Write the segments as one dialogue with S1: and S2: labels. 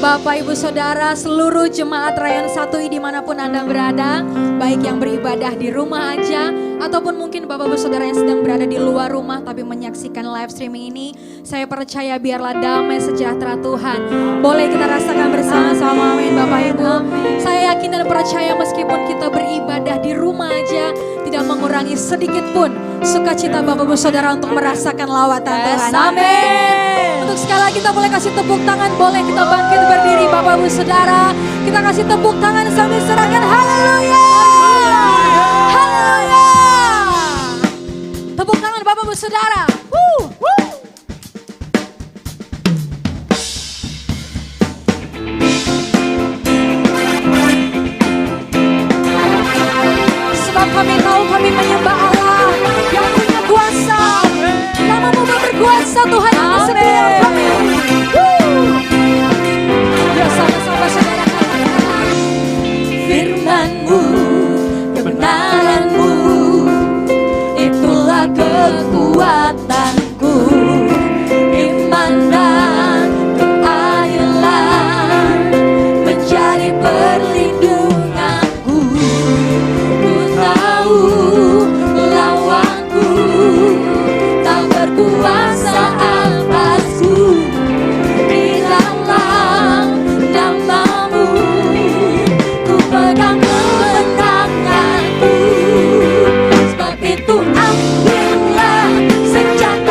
S1: Bapak Ibu Saudara seluruh jemaat Rayon 1I dimanapun Anda berada, baik yang beribadah di rumah aja ataupun mungkin Bapak Ibu Saudara yang sedang berada di luar rumah tapi menyaksikan live streaming ini, saya percaya biarlah damai sejahtera Tuhan boleh kita rasakan bersama-sama. Amin Bapak Ibu. Saya yakin dan percaya meskipun kita beribadah di rumah aja tidak mengurangi sedikit pun sukacita Bapak Ibu Saudara untuk merasakan lawatan Tuhan. Amin. Untuk sekali lagi kita boleh kasih tepuk tangan, boleh kita bangkit berdiri Bapak Ibu Saudara. Kita kasih tepuk tangan sambil serahkan haleluya. Haleluya. Tepuk tangan Bapak Ibu Saudara. Sebab kami tahu kami menyembah Allah yang punya kuasa. Namamu berkuasa Tuhan yang setiap kami. Ya sama-sama saudara katakan. Firman-Mu, kebenaran-Mu, itulah kekuatanku. Iman dan keadilan menjadi perlindunganku. Ku tahu lawanku tak berkuasa atasku. Di dalam namamu ku pegang kemenanganku. Sebab itu ambillah senjata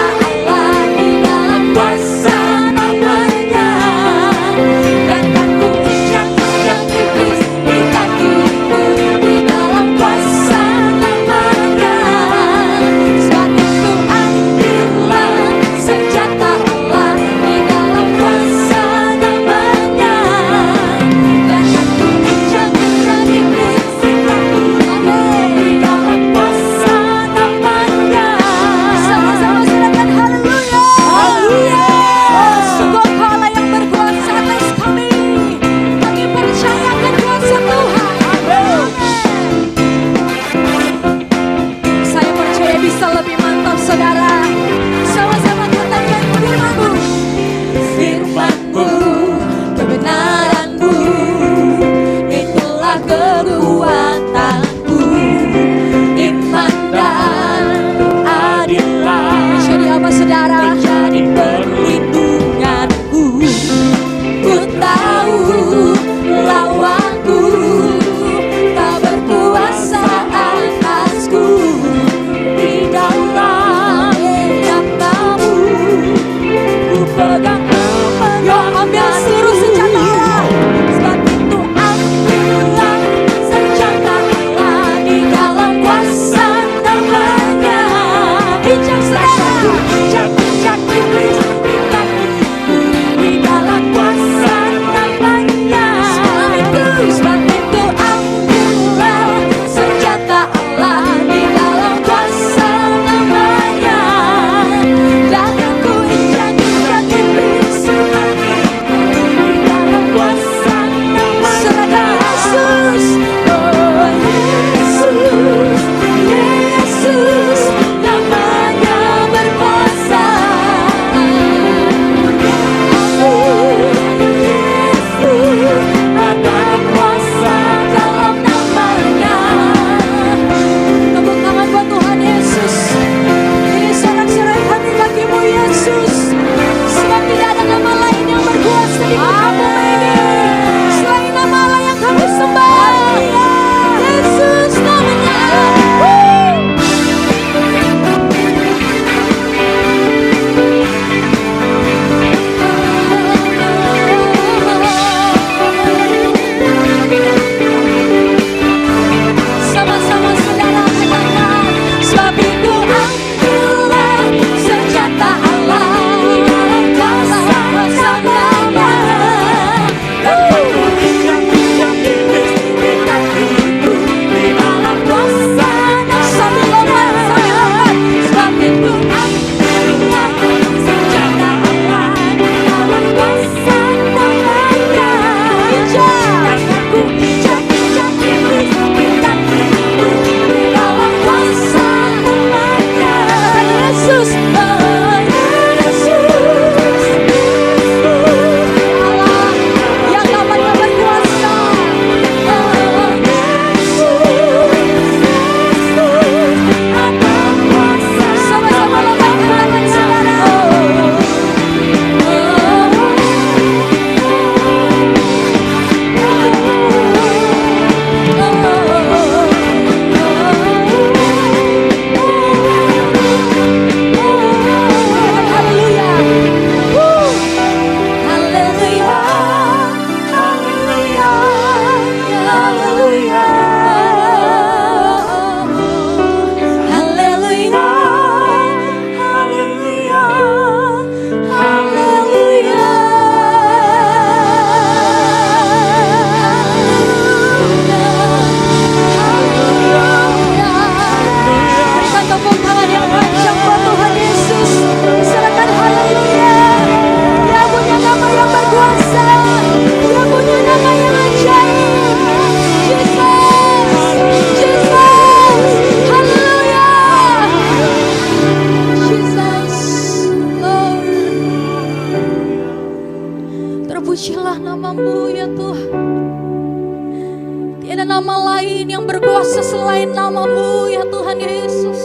S1: selain nama-Mu ya Tuhan Yesus.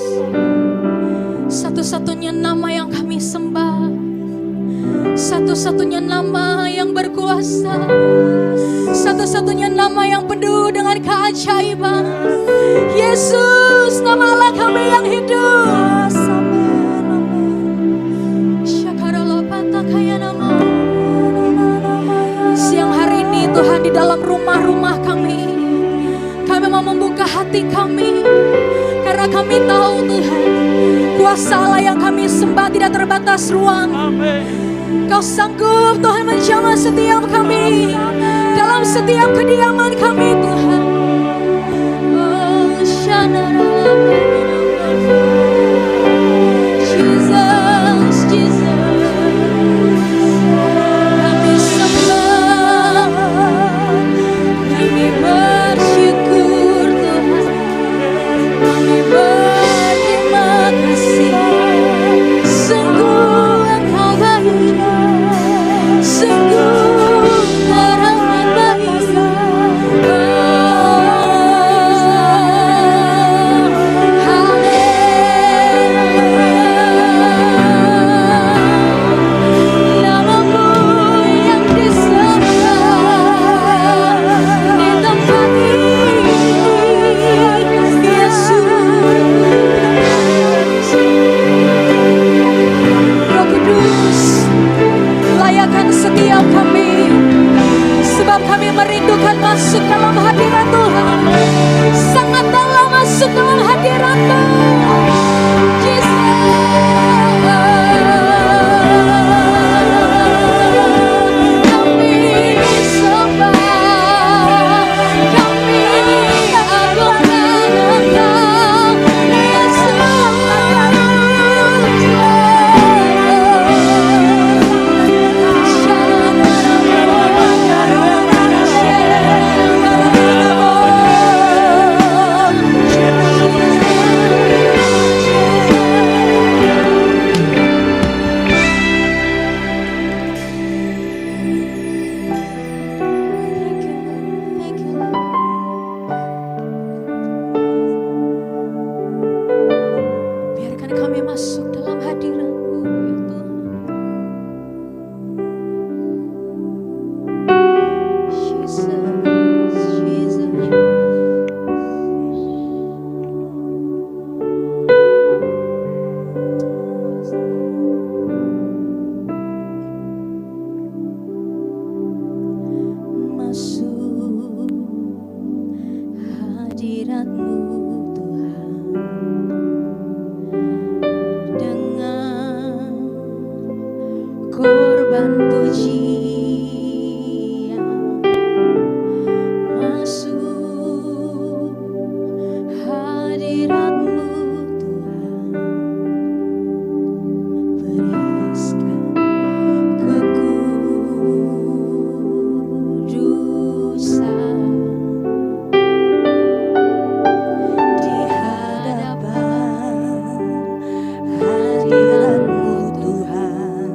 S1: Satu-satunya nama yang kami sembah, satu-satunya nama yang berkuasa, satu-satunya nama yang penuh dengan keajaiban. Yesus, nama Allah kami yang hidup. Siang hari ini Tuhan, di dalam rumah-rumah kami mau membuka hati kami, karena kami tahu Tuhan, kuasa Allah yang kami sembah tidak terbatas ruang. Kau sanggup Tuhan menjamah setiap kami, dalam setiap kediaman kami Tuhan. Oh, Jesus, Jesus, kami sembah, kami bersyukur Tuhan, kami berterima kasih. Sungguh Engkau baik, sungguh teramat baik. Namamu yang disembah di tempat ini, Yesus. Roh Kudus, layakan setiap kami, sebab kami merindukan masuk dalam hadirat Tuhan, sangat dalam masuk dalam hadirat Tuhan. Kami sembah, kami agungkan Engkau, biarkan kami masuk dalam hadirat-Mu ya Tuhan. Jesus, masuk hadirat-Mu Tuhan, dengan korban pujian. Masuk hadirat-Mu Tuhan, beriskan kekudusan di hadapan hadirat-Mu Tuhan.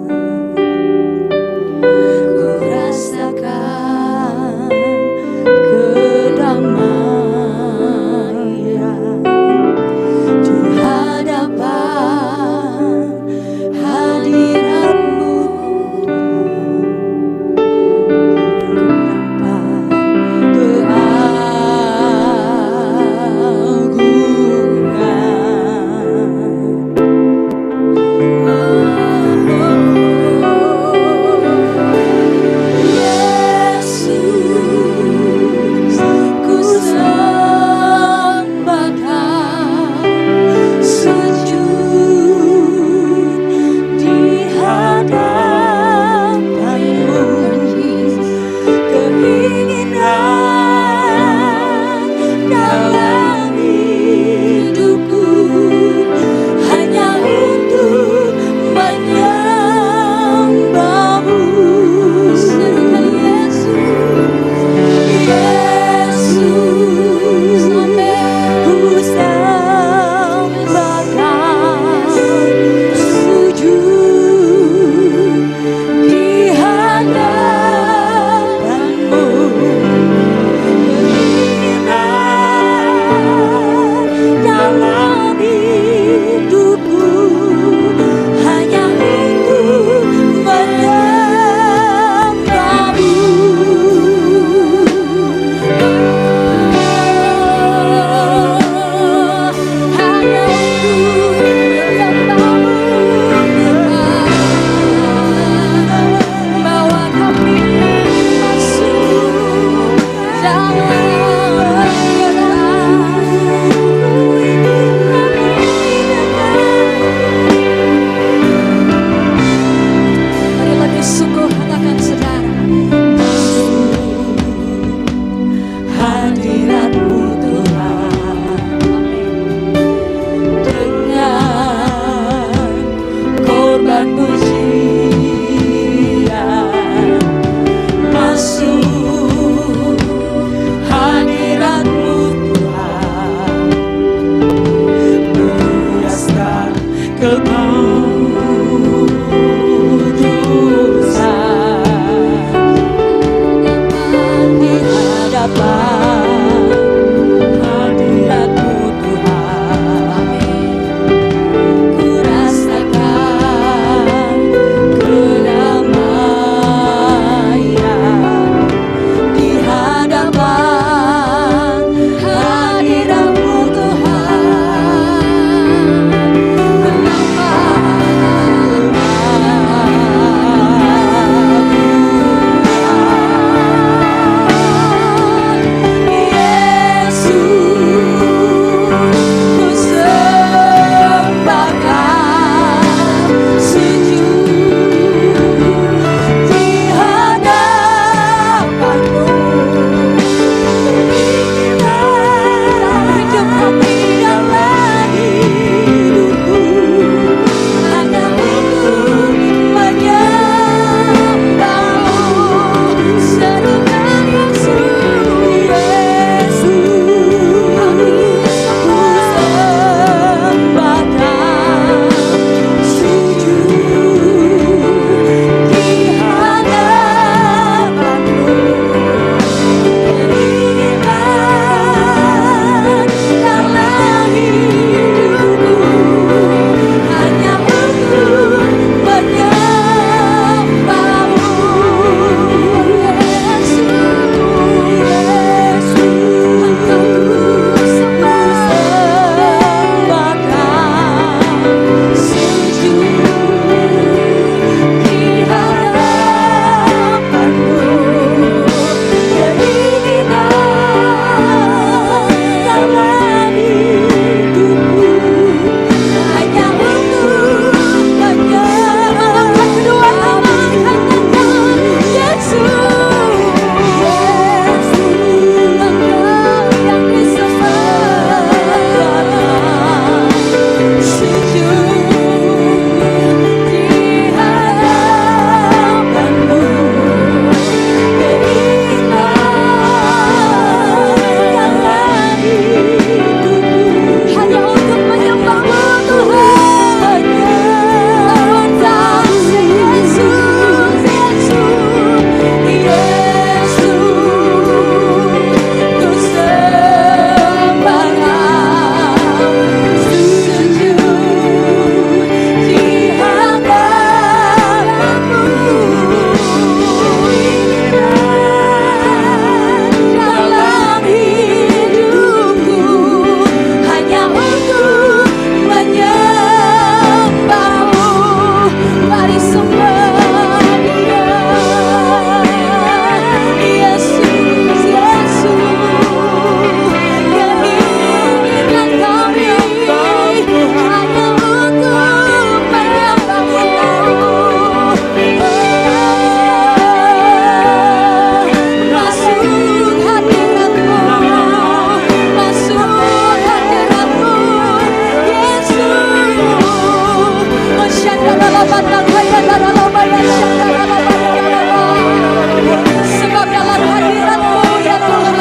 S1: Sebab dalam hadirat-Mu ya Tuhan,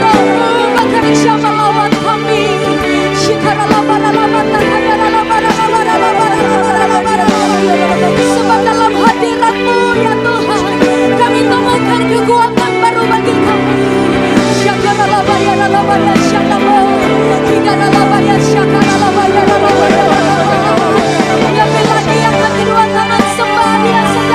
S1: Roh-Mu bekerja melawan kami. Sebab dalam hadirat-Mu ya Tuhan, kami temukan kekuatan baru bagi kami. Lebih lagi yang kedua tangan sembah Dia.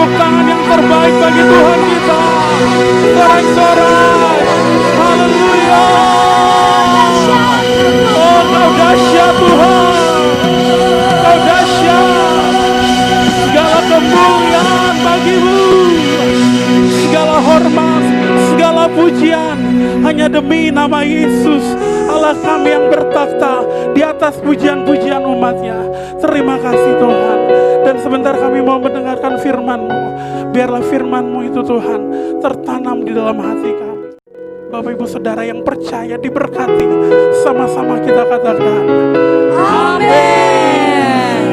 S2: tepuk tangan yang terbaik bagi Tuhan kita. Sorak-sorak. Haleluya. Oh, Kau dahsyat Tuhan. Kau dahsyat. Segala kemuliaan bagimu. Segala hormat, segala pujian hanya demi nama Yesus, Allah kami yang bertakhta di atas pujian-pujian umatnya. Terima kasih Tuhan. Dan sebentar kami mau mendengarkan firman-Mu. Biarlah firman-Mu itu Tuhan tertanam di dalam hati kami. Bapak Ibu Saudara yang percaya diberkati, sama-sama kita katakan
S1: Amin.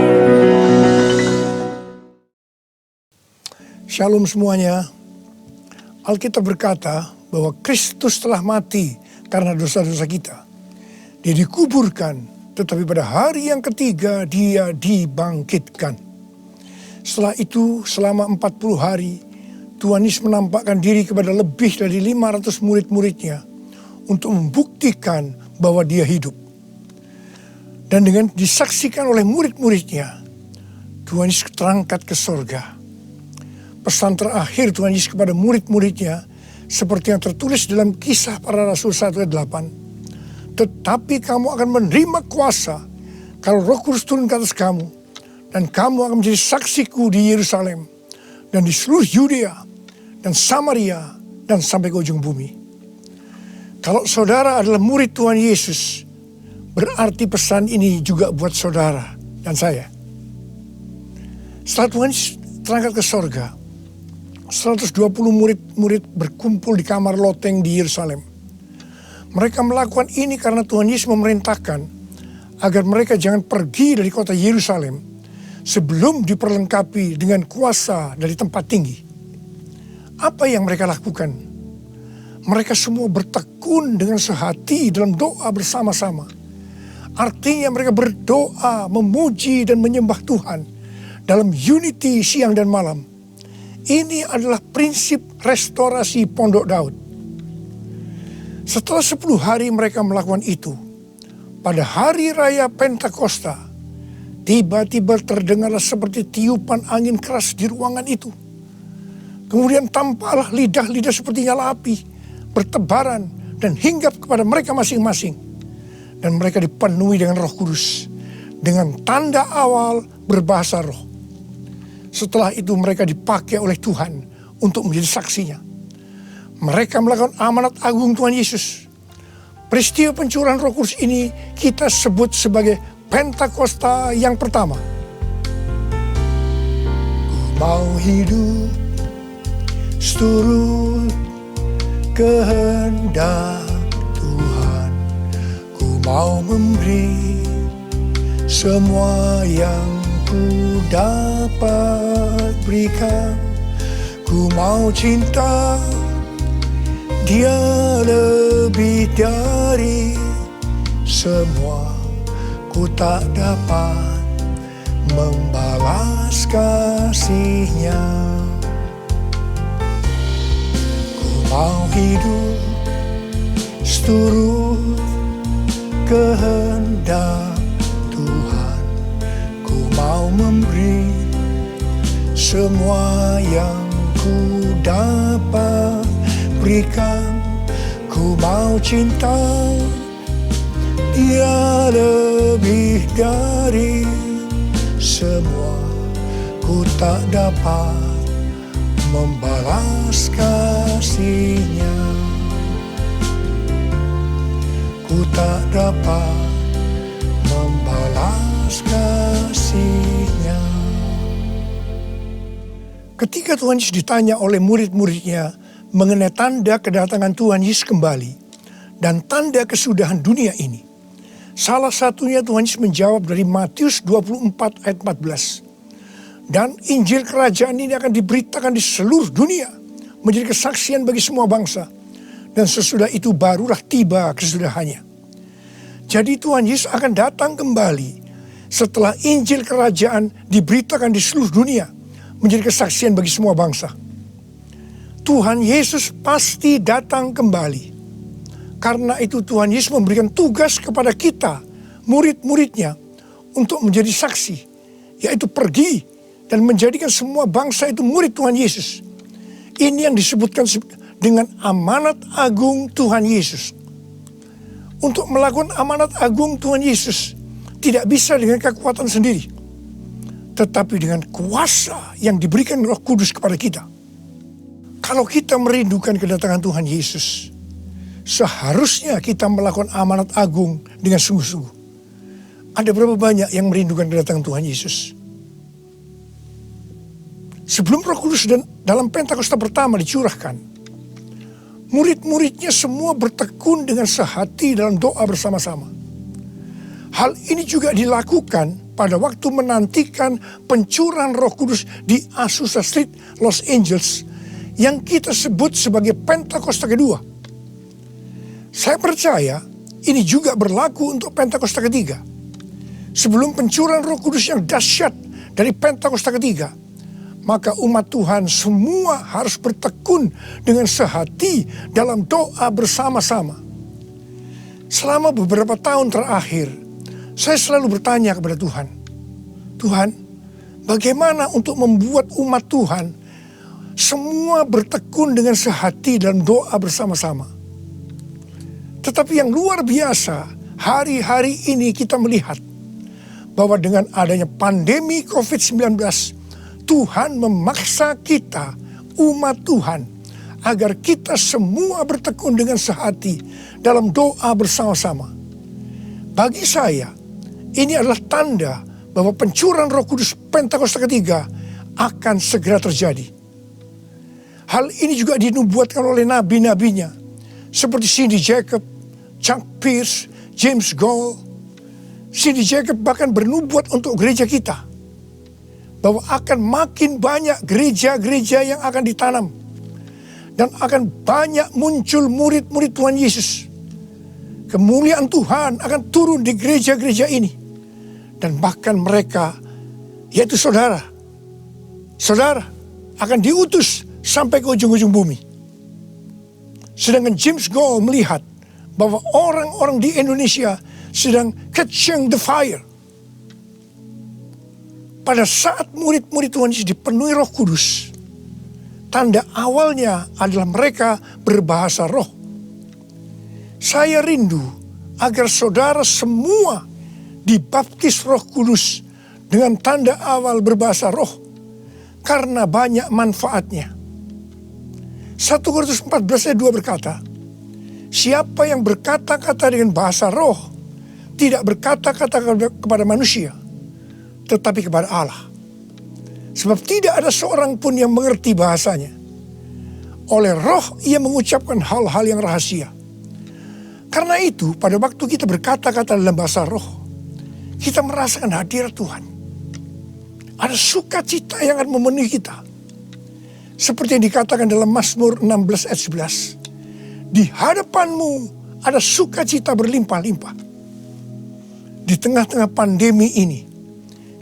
S3: Shalom semuanya. Alkitab berkata bahwa Kristus telah mati karena dosa-dosa kita. Dia dikuburkan, tetapi pada hari yang ketiga dia dibangkitkan. Setelah itu selama 40 hari Tuhan Yesus menampakkan diri kepada lebih dari 500 murid-muridnya untuk membuktikan bahwa dia hidup. Dan dengan disaksikan oleh murid-muridnya, Tuhan Yesus terangkat ke sorga. Pesan terakhir Tuhan Yesus kepada murid-muridnya seperti yang tertulis dalam Kisah Para Rasul 1 ayat 8. Tetapi kamu akan menerima kuasa kalau Roh Kudus turun ke atas kamu, dan kamu akan menjadi saksiku di Yerusalem dan di seluruh Yudea dan Samaria dan sampai ke ujung bumi. Kalau saudara adalah murid Tuhan Yesus, berarti pesan ini juga buat saudara dan saya. Setelah Tuhan terangkat ke sorga, 120 murid-murid berkumpul di kamar loteng di Yerusalem. Mereka melakukan ini karena Tuhan Yesus memerintahkan agar mereka jangan pergi dari kota Yerusalem sebelum diperlengkapi dengan kuasa dari tempat tinggi. Apa yang mereka lakukan? Mereka semua bertekun dengan sehati dalam doa bersama-sama. Artinya mereka berdoa, memuji dan menyembah Tuhan dalam unity siang dan malam. Ini adalah prinsip restorasi Pondok Daud. Setelah 10 hari mereka melakukan itu, pada hari raya Pentakosta, tiba-tiba terdengarlah seperti tiupan angin keras di ruangan itu. Kemudian tampaklah lidah-lidah seperti nyala api, bertebaran dan hinggap kepada mereka masing-masing. Dan mereka dipenuhi dengan Roh Kudus, dengan tanda awal berbahasa roh. Setelah itu mereka dipakai oleh Tuhan untuk menjadi saksinya. Mereka melakukan amanat agung Tuhan Yesus. Peristiwa pencurahan Roh Kudus ini kita sebut sebagai Pentakosta yang pertama. Ku mau hidup seturut kehendak Tuhan. Ku mau memberi semua yang ku dapat berikan. Ku mau cinta Dia lebih dari semua. Ku tak dapat membalas kasih-Nya. Ku mau hidup seturut kehendak Tuhan. Ku mau memberi semua yang ku dapat berikan. Ku mau cinta Dia lebih dari semua. Ku tak dapat membalas kasih-Nya. Ku tak dapat membalas kasih-Nya. Ketika Tuhan Yesus ditanya oleh murid-muridnya mengenai tanda kedatangan Tuhan Yesus kembali dan tanda kesudahan dunia ini, salah satunya Tuhan Yesus menjawab dari Matius 24 ayat 14. Dan Injil Kerajaan ini akan diberitakan di seluruh dunia, menjadi kesaksian bagi semua bangsa. Dan sesudah itu barulah tiba kesudahannya. Jadi Tuhan Yesus akan datang kembali setelah Injil Kerajaan diberitakan di seluruh dunia, menjadi kesaksian bagi semua bangsa. Tuhan Yesus pasti datang kembali. Karena itu Tuhan Yesus memberikan tugas kepada kita, murid-muridnya, untuk menjadi saksi. Yaitu pergi dan menjadikan semua bangsa itu murid Tuhan Yesus. Ini yang disebutkan dengan amanat agung Tuhan Yesus. Untuk melakukan amanat agung Tuhan Yesus tidak bisa dengan kekuatan sendiri, tetapi dengan kuasa yang diberikan Roh Kudus kepada kita. Kalau kita merindukan kedatangan Tuhan Yesus, seharusnya kita melakukan amanat agung dengan sungguh-sungguh. Ada berapa banyak yang merindukan kedatangan Tuhan Yesus? Sebelum Roh Kudus dan dalam Pentakosta pertama dicurahkan, murid-muridnya semua bertekun dengan sehati dalam doa bersama-sama. Hal ini juga dilakukan pada waktu menantikan pencurahan Roh Kudus di Azusa Street, Los Angeles, yang kita sebut sebagai Pentakosta kedua. Saya percaya ini juga berlaku untuk Pentakosta ketiga. Sebelum pencurahan Roh Kudus yang dahsyat dari Pentakosta ketiga, maka umat Tuhan semua harus bertekun dengan sehati dalam doa bersama-sama. Selama beberapa tahun terakhir, saya selalu bertanya kepada Tuhan, Tuhan, bagaimana untuk membuat umat Tuhan semua bertekun dengan sehati dalam doa bersama-sama? Tetapi yang luar biasa, hari-hari ini kita melihat bahwa dengan adanya pandemi COVID-19, Tuhan memaksa kita, umat Tuhan, agar kita semua bertekun dengan sehati dalam doa bersama-sama. Bagi saya, ini adalah tanda bahwa pencurahan Roh Kudus Pentakosta ketiga akan segera terjadi. Hal ini juga dinubuatkan oleh nabi-nabinya, seperti Cindy Jacob, Chuck Pierce, James Goll. Cindy Jacob bahkan bernubuat untuk gereja kita, bahwa akan makin banyak gereja-gereja yang akan ditanam. Dan akan banyak muncul murid-murid Tuhan Yesus. Kemuliaan Tuhan akan turun di gereja-gereja ini. Dan bahkan mereka, yaitu saudara akan diutus sampai ke ujung-ujung bumi. Sedangkan James Goll melihat bahwa orang-orang di Indonesia sedang catching the fire. Pada saat murid-murid Tuhan Yesus dipenuhi Roh Kudus, tanda awalnya adalah mereka berbahasa roh. Saya rindu agar saudara semua dibaptis Roh Kudus dengan tanda awal berbahasa roh, karena banyak manfaatnya. 1 Korintus 14 ayat 2 berkata, siapa yang berkata-kata dengan bahasa roh, tidak berkata-kata kepada manusia, tetapi kepada Allah. Sebab tidak ada seorang pun yang mengerti bahasanya. Oleh roh ia mengucapkan hal-hal yang rahasia. Karena itu pada waktu kita berkata-kata dalam bahasa roh, kita merasakan hadirat Tuhan. Ada sukacita yang akan memenuhi kita. Seperti yang dikatakan dalam Mazmur 16 ayat 11. Di hadapanmu ada sukacita berlimpah-limpah. Di tengah-tengah pandemi ini,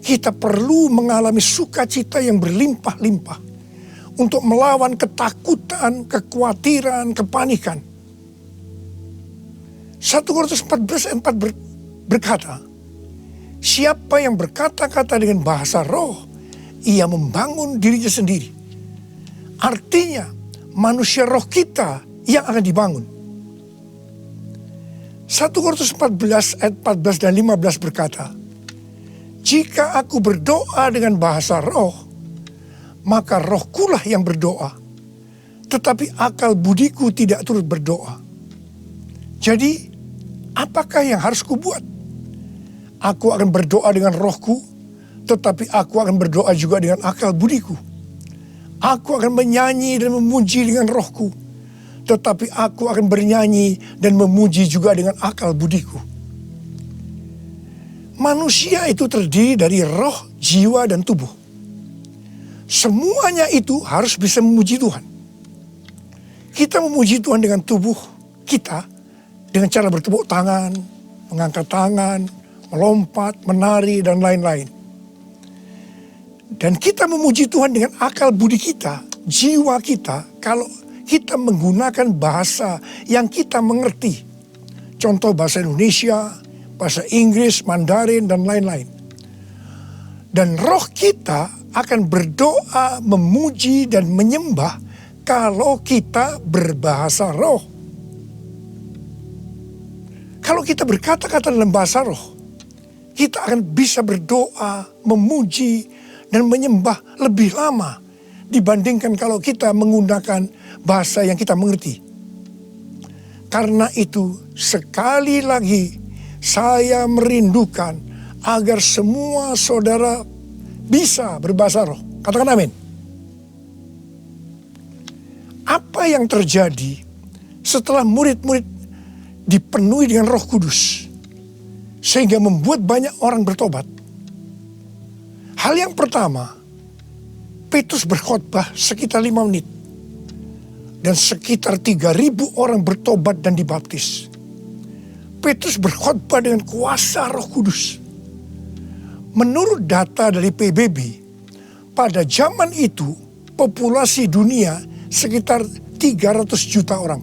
S3: kita perlu mengalami sukacita yang berlimpah-limpah untuk melawan ketakutan, kekhawatiran, kepanikan. 1 Korintus 14 ayat 4 berkata, siapa yang berkata-kata dengan bahasa roh, ia membangun dirinya sendiri. Artinya, manusia roh kita yang akan dibangun. 1 Korintus 14 ayat 14 dan 15 berkata, jika aku berdoa dengan bahasa roh, maka rohkulah yang berdoa, tetapi akal budiku tidak turut berdoa. Jadi, apakah yang harus kubuat? Aku akan berdoa dengan rohku, tetapi aku akan berdoa juga dengan akal budiku. Aku akan menyanyi dan memuji dengan rohku, tetapi aku akan bernyanyi dan memuji juga dengan akal budiku. Manusia itu terdiri dari roh, jiwa, dan tubuh. Semuanya itu harus bisa memuji Tuhan. Kita memuji Tuhan dengan tubuh kita, dengan cara bertepuk tangan, mengangkat tangan, melompat, menari, dan lain-lain. Dan kita memuji Tuhan dengan akal budi kita, jiwa kita, kalau kita menggunakan bahasa yang kita mengerti. Contoh bahasa Indonesia, bahasa Inggris, Mandarin, dan lain-lain. Dan roh kita akan berdoa, memuji, dan menyembah kalau kita berbahasa roh. Kalau kita berkata-kata dalam bahasa roh, kita akan bisa berdoa, memuji, dan menyembah lebih lama dibandingkan kalau kita menggunakan bahasa yang kita mengerti. Karena itu, sekali lagi saya merindukan agar semua saudara bisa berbahasa roh. Katakan amin. Apa yang terjadi setelah murid-murid dipenuhi dengan Roh Kudus sehingga membuat banyak orang bertobat? Hal yang pertama, Petrus berkhotbah sekitar 5 menit dan sekitar 3.000 orang bertobat dan dibaptis. Petrus berkhotbah dengan kuasa Roh Kudus. Menurut data dari PBB, pada zaman itu populasi dunia sekitar 300 juta orang.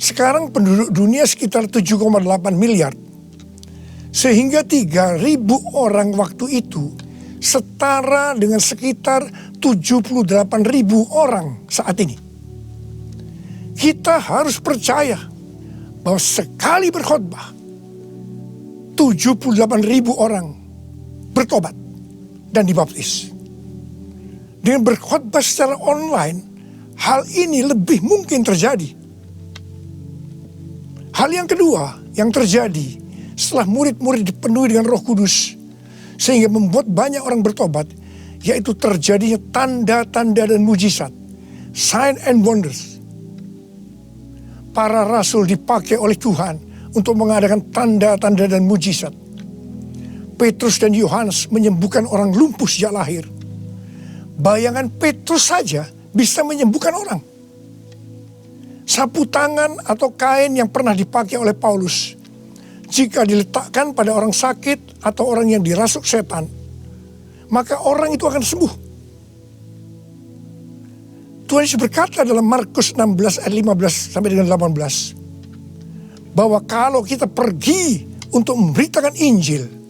S3: Sekarang penduduk dunia sekitar 7,8 miliar. Sehingga 3.000 orang waktu itu setara dengan sekitar 78.000 orang saat ini. Kita harus percaya bahwa sekali berkhotbah 78.000 orang bertobat dan dibaptis. Dengan berkhotbah secara online, hal ini lebih mungkin terjadi. Hal yang kedua yang terjadi setelah murid-murid dipenuhi dengan Roh Kudus sehingga membuat banyak orang bertobat, yaitu terjadinya tanda-tanda dan mujizat, sign and wonders. Para rasul dipakai oleh Tuhan untuk mengadakan tanda-tanda dan mujizat. Petrus dan Yohanes menyembuhkan orang lumpuh sejak lahir. Bayangan Petrus saja bisa menyembuhkan orang. Sapu tangan atau kain yang pernah dipakai oleh Paulus, jika diletakkan pada orang sakit atau orang yang dirasuk setan, maka orang itu akan sembuh. Tuhan Yesus berkata dalam Markus 16 ayat 15 sampai dengan 18, bahwa kalau kita pergi untuk memberitakan Injil,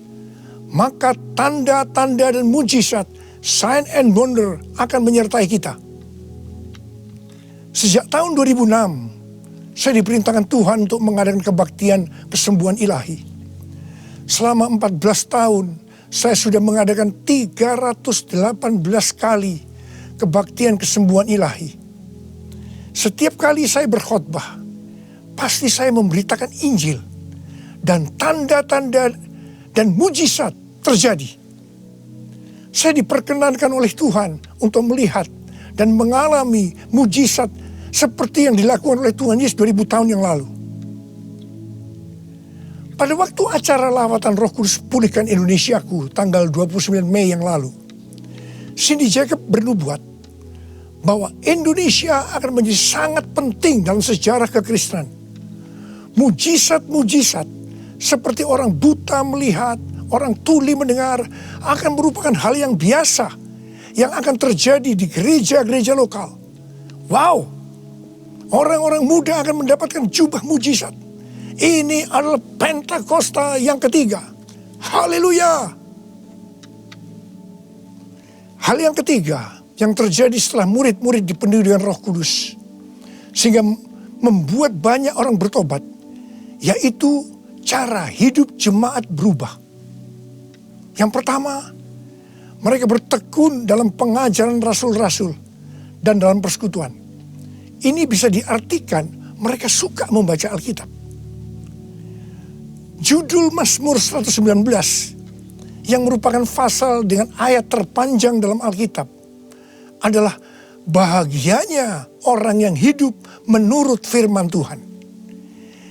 S3: maka tanda-tanda dan mujizat, sign and wonder akan menyertai kita. Sejak tahun 2006, saya diperintahkan Tuhan untuk mengadakan kebaktian kesembuhan ilahi. Selama 14 tahun, saya sudah mengadakan 318 kali kebaktian kesembuhan ilahi. Setiap kali saya berkhotbah, pasti saya memberitakan Injil. Dan tanda-tanda dan mujizat terjadi. Saya diperkenankan oleh Tuhan untuk melihat dan mengalami mujizat seperti yang dilakukan oleh Tuhan Yesus 2000 tahun yang lalu. Pada waktu acara lawatan Roh Kudus Pulihkan Indonesiaku tanggal 29 Mei yang lalu, Cindy Jacob bernubuat bahwa Indonesia akan menjadi sangat penting dalam sejarah kekristenan. Mujizat-mujizat seperti orang buta melihat, orang tuli mendengar akan merupakan hal yang biasa yang akan terjadi di gereja-gereja lokal. Wow, orang-orang muda akan mendapatkan jubah mujizat. Ini adalah Pentakosta yang ketiga. Haleluya. Hal yang ketiga yang terjadi setelah murid-murid dipenuhi dengan Roh Kudus sehingga membuat banyak orang bertobat, yaitu cara hidup jemaat berubah. Yang pertama, mereka bertekun dalam pengajaran rasul-rasul dan dalam persekutuan. Ini bisa diartikan mereka suka membaca Alkitab. Judul Mazmur 119 yang merupakan pasal dengan ayat terpanjang dalam Alkitab adalah bahagianya orang yang hidup menurut firman Tuhan.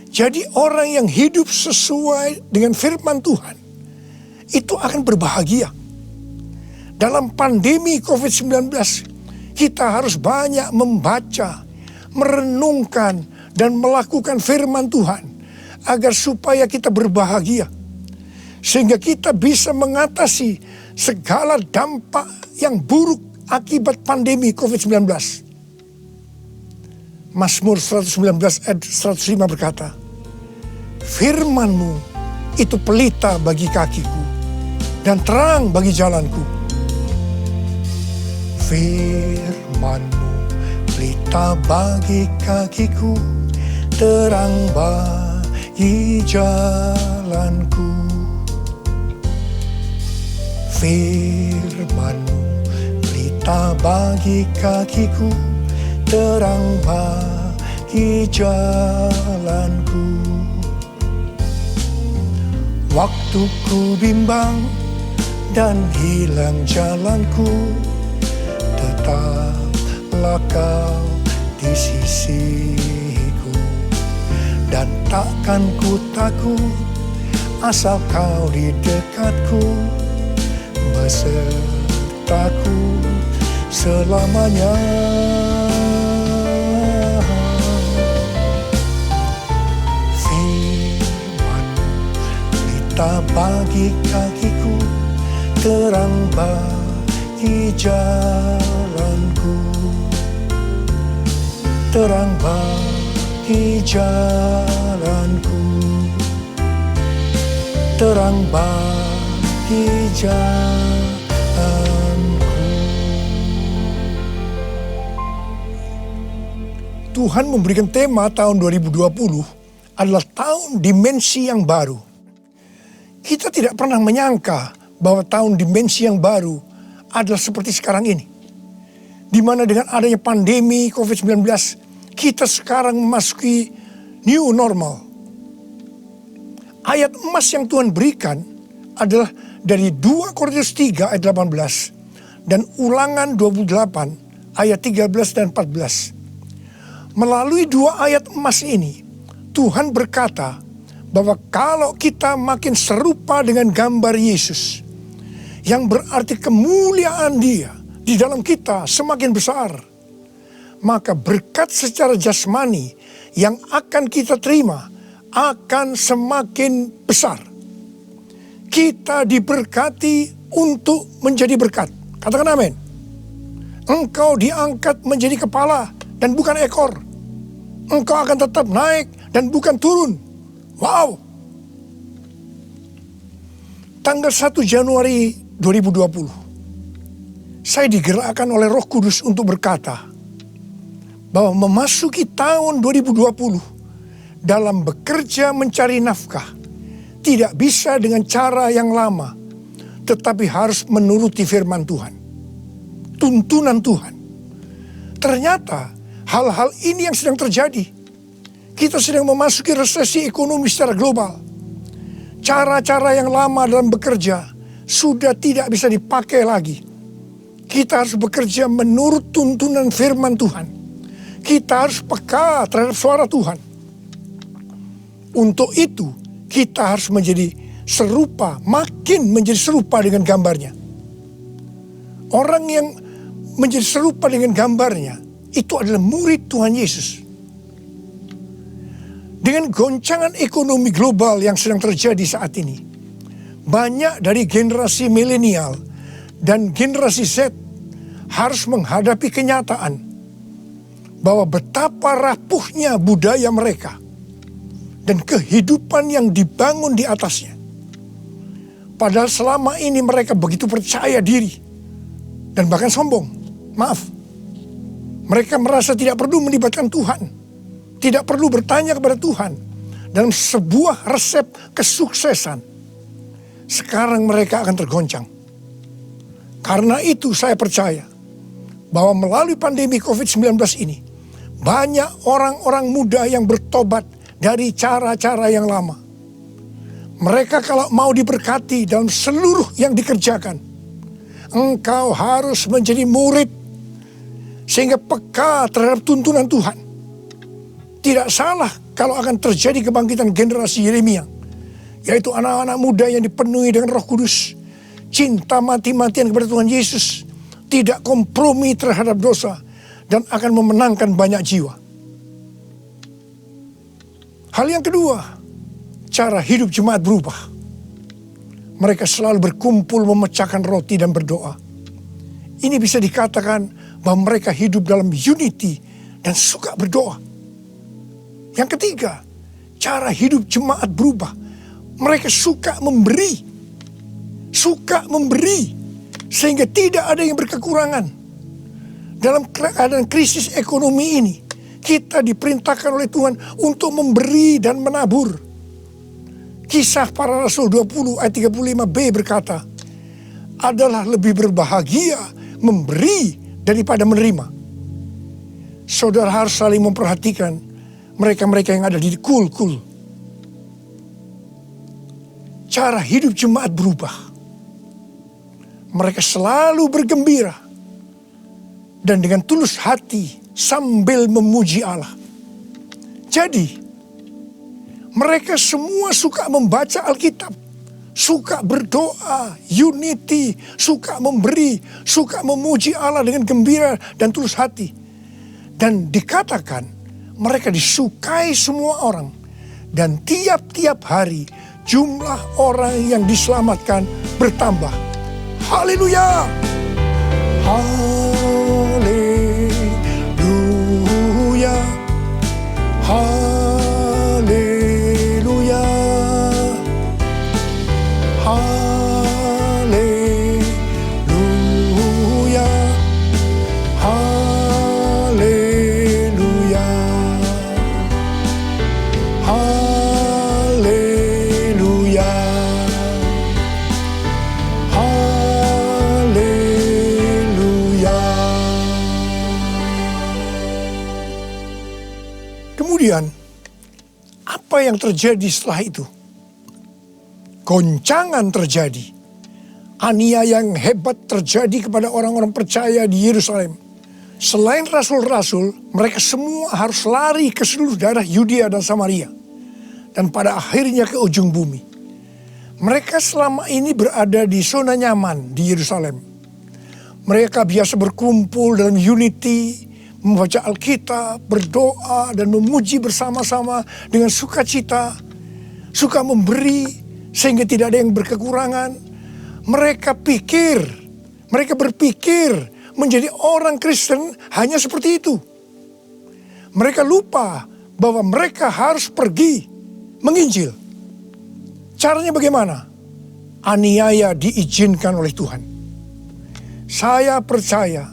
S3: Jadi orang yang hidup sesuai dengan firman Tuhan itu akan berbahagia. Dalam pandemi COVID-19 kita harus banyak membaca, merenungkan dan melakukan firman Tuhan agar supaya kita berbahagia. Sehingga kita bisa mengatasi segala dampak yang buruk akibat pandemi COVID-19. Mazmur 119 ayat 105 berkata, "Firman-Mu itu pelita bagi kakiku dan terang bagi jalanku. Firman-Mu pelita bagi kakiku, terang bagi jalanku. Firman-Mu pelita bagi kakiku, terang bagi jalanku. Waktu ku bimbang dan hilang jalanku, tetaplah Kau di sisiku. Dan takkan ku takut asal Kau di dekatku, besertaku selamanya. Firman-Mu pelita bagi kakiku, terang bagi jalanku. Terang bagi jalanku, terang bagi jalanku. Tuhan memberikan tema tahun 2020 adalah tahun dimensi yang baru. Kita tidak pernah menyangka bahwa tahun dimensi yang baru adalah seperti sekarang ini, di mana dengan adanya pandemi COVID-19, kita sekarang memasuki new normal. Ayat emas yang Tuhan berikan adalah dari 2 Korintus 3 ayat 18 dan Ulangan 28 ayat 13 dan 14. Melalui 2 ayat emas ini, Tuhan berkata bahwa kalau kita makin serupa dengan gambar Yesus, yang berarti kemuliaan Dia di dalam kita semakin besar, maka berkat secara jasmani yang akan kita terima akan semakin besar. Kita diberkati untuk menjadi berkat. Katakan amin. Engkau diangkat menjadi kepala dan bukan ekor. Engkau akan tetap naik dan bukan turun. Wow. Tanggal 1 Januari 2020, saya digerakkan oleh Roh Kudus untuk berkata bahwa memasuki tahun 2020 dalam bekerja mencari nafkah tidak bisa dengan cara yang lama, tetapi harus menuruti firman Tuhan, tuntunan Tuhan. Ternyata hal-hal ini yang sedang terjadi. Kita sedang memasuki resesi ekonomi secara global. Cara-cara yang lama dalam bekerja sudah tidak bisa dipakai lagi. Kita harus bekerja menurut tuntunan firman Tuhan. Kita harus peka terhadap suara Tuhan. Untuk itu, kita harus menjadi serupa, makin menjadi serupa dengan gambarnya. Orang yang menjadi serupa dengan gambarnya, itu adalah murid Tuhan Yesus. Dengan goncangan ekonomi global yang sedang terjadi saat ini, banyak dari generasi milenial dan generasi Z harus menghadapi kenyataan bahwa betapa rapuhnya budaya mereka dan kehidupan yang dibangun di atasnya. Padahal selama ini mereka begitu percaya diri dan bahkan sombong. Maaf, mereka merasa tidak perlu melibatkan Tuhan, tidak perlu bertanya kepada Tuhan dalam sebuah resep kesuksesan. Sekarang mereka akan tergoncang. Karena itu saya percaya bahwa melalui pandemi COVID-19 ini, banyak orang-orang muda yang bertobat dari cara-cara yang lama. Mereka kalau mau diberkati dalam seluruh yang dikerjakan, engkau harus menjadi murid sehingga peka terhadap tuntunan Tuhan. Tidak salah kalau akan terjadi kebangkitan generasi Yeremia, yaitu anak-anak muda yang dipenuhi dengan Roh Kudus, cinta mati-matian kepada Tuhan Yesus, tidak kompromi terhadap dosa, dan akan memenangkan banyak jiwa. Hal yang kedua, cara hidup jemaat berubah. Mereka selalu berkumpul memecahkan roti dan berdoa. Ini bisa dikatakan bahwa mereka hidup dalam unity dan suka berdoa. Yang ketiga, cara hidup jemaat berubah. Mereka suka memberi. Suka memberi. Sehingga tidak ada yang berkekurangan. dalam keadaan krisis ekonomi ini, kita diperintahkan oleh Tuhan untuk memberi dan menabur. Kisah Para Rasul 20 ayat 35b berkata, adalah lebih berbahagia memberi daripada menerima. Saudara harus saling memperhatikan mereka-mereka yang ada di kul-kul. Cara hidup jemaat berubah. Mereka selalu bergembira dan dengan tulus hati sambil memuji Allah. Jadi, mereka semua suka membaca Alkitab, suka berdoa, unity, suka memberi, suka memuji Allah dengan gembira dan tulus hati. Dan dikatakan mereka disukai semua orang. Dan tiap-tiap hari jumlah orang yang diselamatkan bertambah. Haleluya! Haleluya! Haleluya! Haleluya! Haleluya! Haleluya! Haleluya! Kemudian, apa yang terjadi setelah itu? Goncangan terjadi. Aniaya yang hebat terjadi kepada orang-orang percaya di Yerusalem. Selain rasul-rasul, mereka semua harus lari ke seluruh daerah Yudea dan Samaria. Dan pada akhirnya ke ujung bumi. Mereka selama ini berada di zona nyaman di Yerusalem. Mereka biasa berkumpul dalam unity, membaca Alkitab, berdoa, dan memuji bersama-sama dengan sukacita. Suka memberi, sehingga tidak ada yang berkekurangan. Mereka berpikir menjadi orang Kristen hanya seperti itu. Mereka lupa bahwa mereka harus pergi menginjil. Caranya bagaimana? Aniaya diizinkan oleh Tuhan. Saya percaya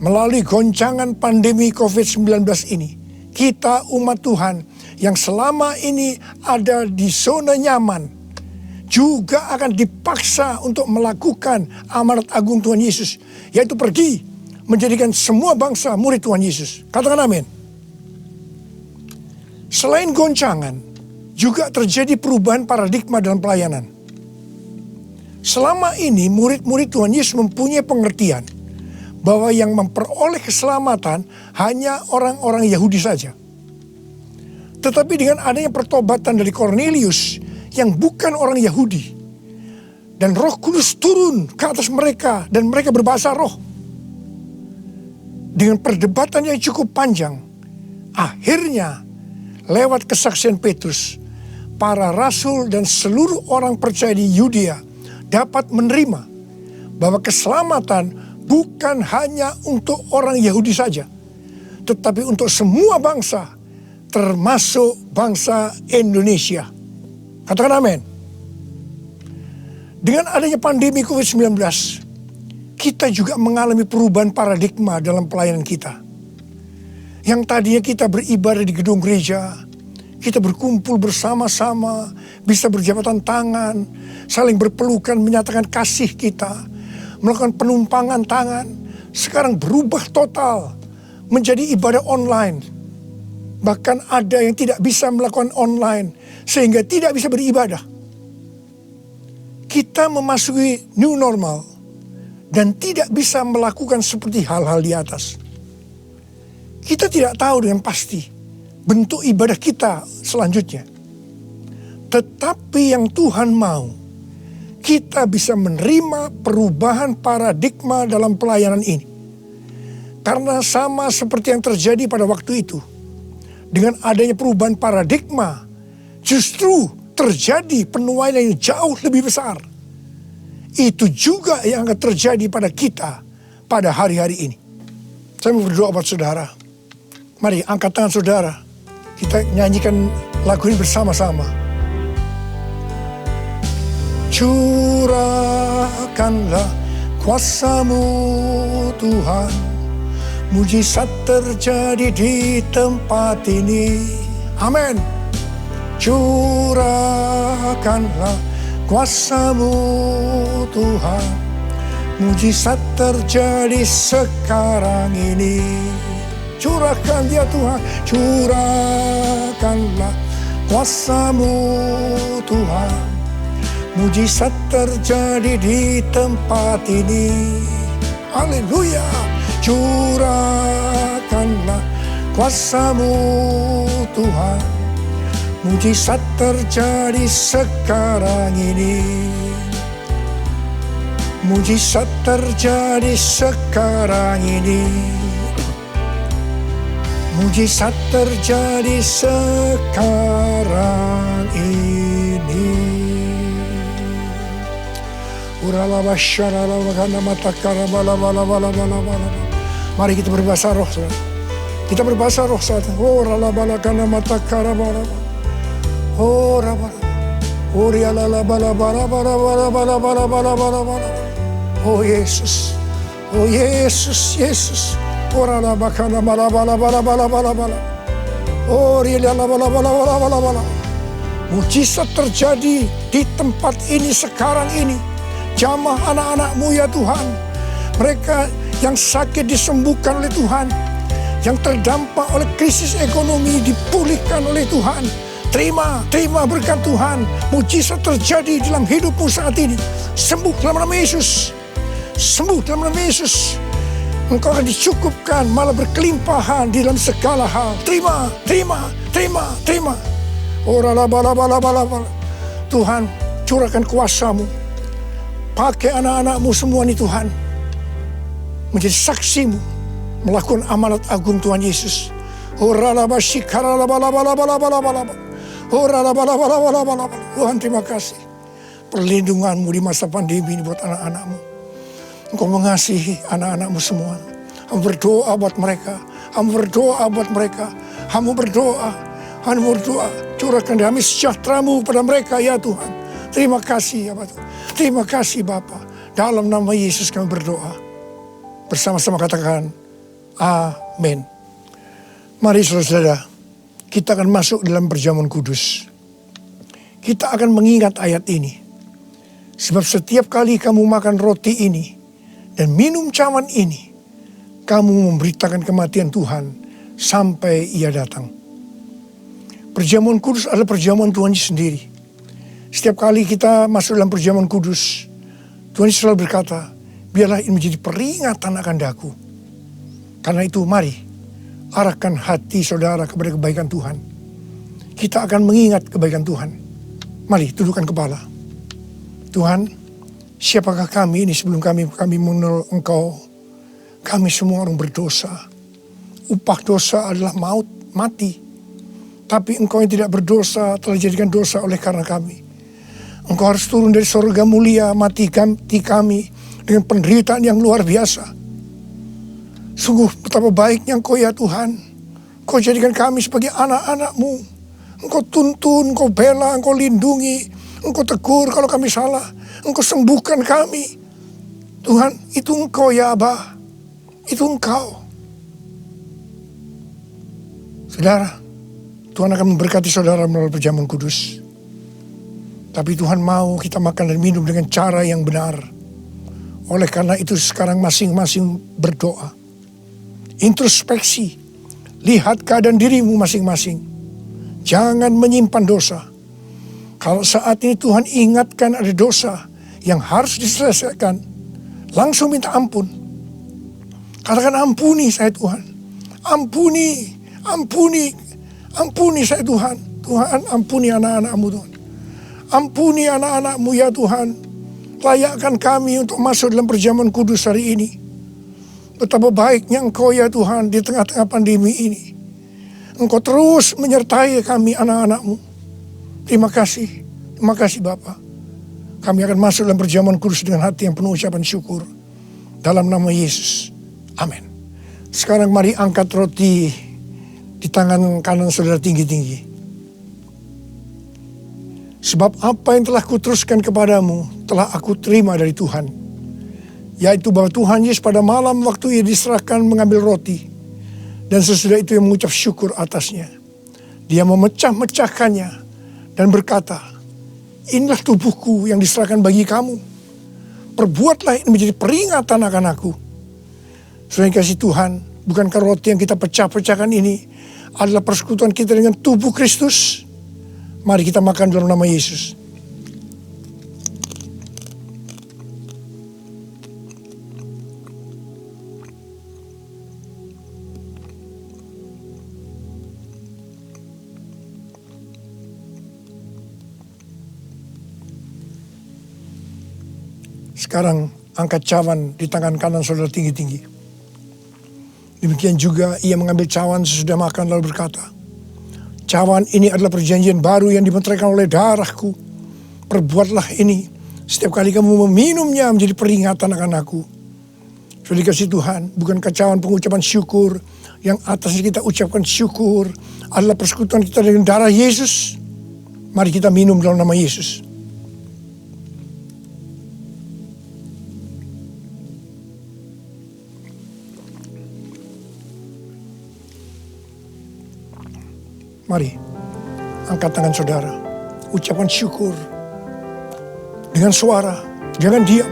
S3: melalui goncangan pandemi COVID-19 ini, kita umat Tuhan yang selama ini ada di zona nyaman, juga akan dipaksa untuk melakukan amanat agung Tuhan Yesus, yaitu pergi menjadikan semua bangsa murid Tuhan Yesus. Katakan amin. Selain goncangan, juga terjadi perubahan paradigma dalam pelayanan. Selama ini murid-murid Tuhan Yesus mempunyai pengertian bahwa yang memperoleh keselamatan hanya orang-orang Yahudi saja. Tetapi dengan adanya pertobatan dari Kornelius yang bukan orang Yahudi, dan Roh Kudus turun ke atas mereka dan mereka berbahasa roh. Dengan perdebatan yang cukup panjang, akhirnya lewat kesaksian Petrus, para rasul dan seluruh orang percaya di Yudea dapat menerima bahwa keselamatan bukan hanya untuk orang Yahudi saja, tetapi untuk semua bangsa, termasuk bangsa Indonesia. Katakan amin. Dengan adanya pandemi COVID-19, kita juga mengalami perubahan paradigma dalam pelayanan kita. Yang tadinya kita beribadah di gedung gereja, kita berkumpul bersama-sama, bisa berjabatan tangan, saling berpelukan, menyatakan kasih kita, melakukan penumpangan tangan. Sekarang berubah total menjadi ibadah online. Bahkan ada yang tidak bisa melakukan online, sehingga tidak bisa beribadah. Kita memasuki new normal dan tidak bisa melakukan seperti hal-hal di atas. Kita tidak tahu dengan pasti bentuk ibadah kita selanjutnya. Tetapi yang Tuhan mau, kita bisa menerima perubahan paradigma dalam pelayanan ini. Karena sama seperti yang terjadi pada waktu itu, dengan adanya perubahan paradigma, justru terjadi penuaian yang jauh lebih besar. Itu juga yang akan terjadi pada kita pada hari-hari ini. Saya mau berdoa buat saudara. Mari angkat tangan saudara. Kita nyanyikan lagu ini bersama-sama. Curahkanlah kuasa-Mu Tuhan, Mujizat terjadi di tempat ini. Amin. Curahkanlah kuasa-Mu Tuhan. Mujizat terjadi sekarang ini. Curahkan ya Tuhan. Curahkanlah kuasa-Mu Tuhan. Mujizat terjadi di tempat ini. Haleluya. Curahkanlah kuasa-Mu Tuhan. Mujizat terjadi sekarang ini. Mujizat terjadi sekarang ini. Mujizat terjadi sekarang ini. Mari kita berbahasa roh. Kita berbahasa roh saat ini. Oh Yesus. Oh Yesus, Yesus. Mujizat terjadi di tempat ini sekarang ini. Jamah anak-anak-Mu ya Tuhan. Mereka yang sakit disembuhkan oleh Tuhan. Yang terdampak oleh krisis ekonomi dipulihkan oleh Tuhan. Terima berkat Tuhan. Mujizat terjadi dalam hidupmu saat ini. Sembuh dalam nama Yesus. Sembuh dalam nama Yesus. Engkau akan dicukupkan, malah berkelimpahan di dalam segala hal. Terima. Tuhan, curahkan kuasa-Mu. Pakai anak-anak-Mu semua ini Tuhan. Menjadi saksi-Mu. Melakukan amanat agung Tuhan Yesus. Tuhan terima kasih. Perlindungan-Mu di masa pandemi ini buat anak-anak-Mu. Engkau mengasihi anak-anak-Mu semua. Hamba berdoa buat mereka. Hamba berdoa. Curahkan damai sejahtera-Mu pada mereka ya Tuhan. Terima kasih ya Bapak. Terima kasih Bapa. Dalam nama Yesus kami berdoa. Bersama-sama katakan amin. Mari saudara-saudara, kita akan masuk dalam perjamuan kudus. Kita akan mengingat ayat ini. Sebab setiap kali kamu makan roti ini dan minum cawan ini, kamu memberitakan kematian Tuhan sampai Ia datang. Perjamuan kudus adalah perjamuan Tuhan sendiri. Setiap kali kita masuk dalam perjamuan kudus, Tuhan selalu berkata, biarlah ini menjadi peringatan akan daku. Karena itu mari, arahkan hati saudara kepada kebaikan Tuhan. Kita akan mengingat kebaikan Tuhan. Mari, tundukkan kepala. Tuhan, siapakah kami ini sebelum kami mengenal Engkau? Kami semua orang berdosa. Upah dosa adalah maut, mati. Tapi Engkau yang tidak berdosa telah dijadikan dosa oleh karena kami. Engkau harus turun dari surga mulia, mati kami dengan penderitaan yang luar biasa. Sungguh betapa baiknya Engkau ya Tuhan. Engkau jadikan kami sebagai anak-anak-Mu. Engkau tuntun, Engkau bela, Engkau lindungi. Engkau tegur kalau kami salah. Engkau sembuhkan kami. Tuhan, itu Engkau ya Abah. Itu Engkau. Saudara, Tuhan akan memberkati saudara melalui perjamuan kudus. Tapi Tuhan mau kita makan dan minum dengan cara yang benar. Oleh karena itu sekarang masing-masing berdoa. Introspeksi. Lihat keadaan dirimu masing-masing. Jangan menyimpan dosa. Kalau saat ini Tuhan ingatkan ada dosa yang harus diselesaikan, langsung minta ampun. Katakan ampuni saya Tuhan. Ampuni saya Tuhan. Tuhan ampuni anak-anak-Mu Tuhan. Ampuni anak-anak-Mu ya Tuhan. Layakkan kami untuk masuk dalam perjamuan kudus hari ini. Betapa baiknya Engkau ya Tuhan di tengah-tengah pandemi ini. Engkau terus menyertai kami anak-anak-Mu. Terima kasih Bapa. Kami akan masuk dalam perjamuan kudus dengan hati yang penuh ucapan syukur. Dalam nama Yesus. Amin. Sekarang mari angkat roti di tangan kanan saudara tinggi-tinggi. Sebab apa yang telah kuteruskan kepadamu telah aku terima dari Tuhan. Yaitu bahwa Tuhan Yesus pada malam waktu ia diserahkan mengambil roti. Dan sesudah itu ia mengucap syukur atasnya. Dia memecah-mecahkannya dan berkata, inilah tubuhku yang diserahkan bagi kamu. Perbuatlah ini menjadi peringatan akan aku. Saudara yang kasih Tuhan, bukankah roti yang kita pecah-pecahkan ini adalah persekutuan kita dengan tubuh Kristus? Mari kita makan dalam nama Yesus. Sekarang angkat cawan di tangan kanan saudara tinggi-tinggi. Demikian juga ia mengambil cawan sesudah makan lalu berkata, cawan ini adalah perjanjian baru yang dimeteraikan oleh darahku. Perbuatlah ini setiap kali kamu meminumnya menjadi peringatan akan aku. Sudah dikasih Tuhan, bukankah cawan pengucapan syukur yang atasnya kita ucapkan syukur adalah persekutuan kita dengan darah Yesus? Mari kita minum dalam nama Yesus. Mari, angkat tangan saudara, ucapkan syukur dengan suara, jangan diam.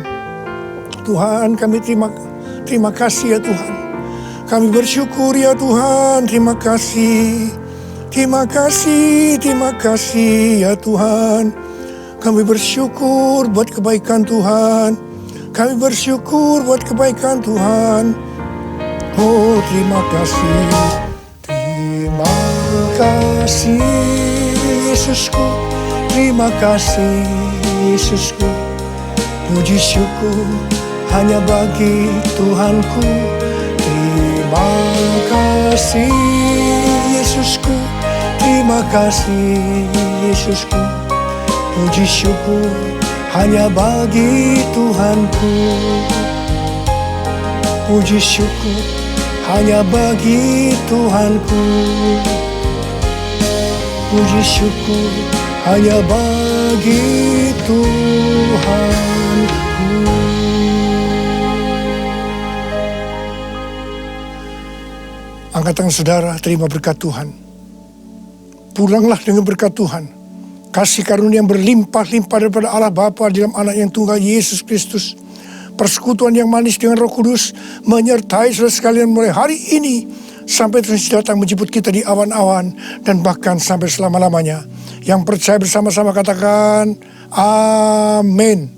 S3: Tuhan, kami terima kasih ya Tuhan. Kami bersyukur ya Tuhan, terima kasih. Terima kasih ya Tuhan. Kami bersyukur buat kebaikan Tuhan. Kami bersyukur buat kebaikan Tuhan. Oh, terima kasih. Terima kasih Yesusku, terima kasih Yesusku. Puji syukur hanya bagi Tuhanku. Terima kasih Yesusku, terima kasih Yesusku. Puji syukur hanya bagi Tuhanku. Puji syukur hanya bagi Tuhanku. Puji syukur hanya bagi Tuhanku. Angkat tangan saudara, terima berkat Tuhan. Pulanglah dengan berkat Tuhan. Kasih karunia yang berlimpah-limpah daripada Allah Bapa dalam anak yang tunggal Yesus Kristus. Persekutuan yang manis dengan Roh Kudus menyertai saudara sekalian mulai hari ini sampai Tuhan datang menjemput kita di awan-awan dan bahkan sampai selama-lamanya. Yang percaya bersama-sama katakan amin.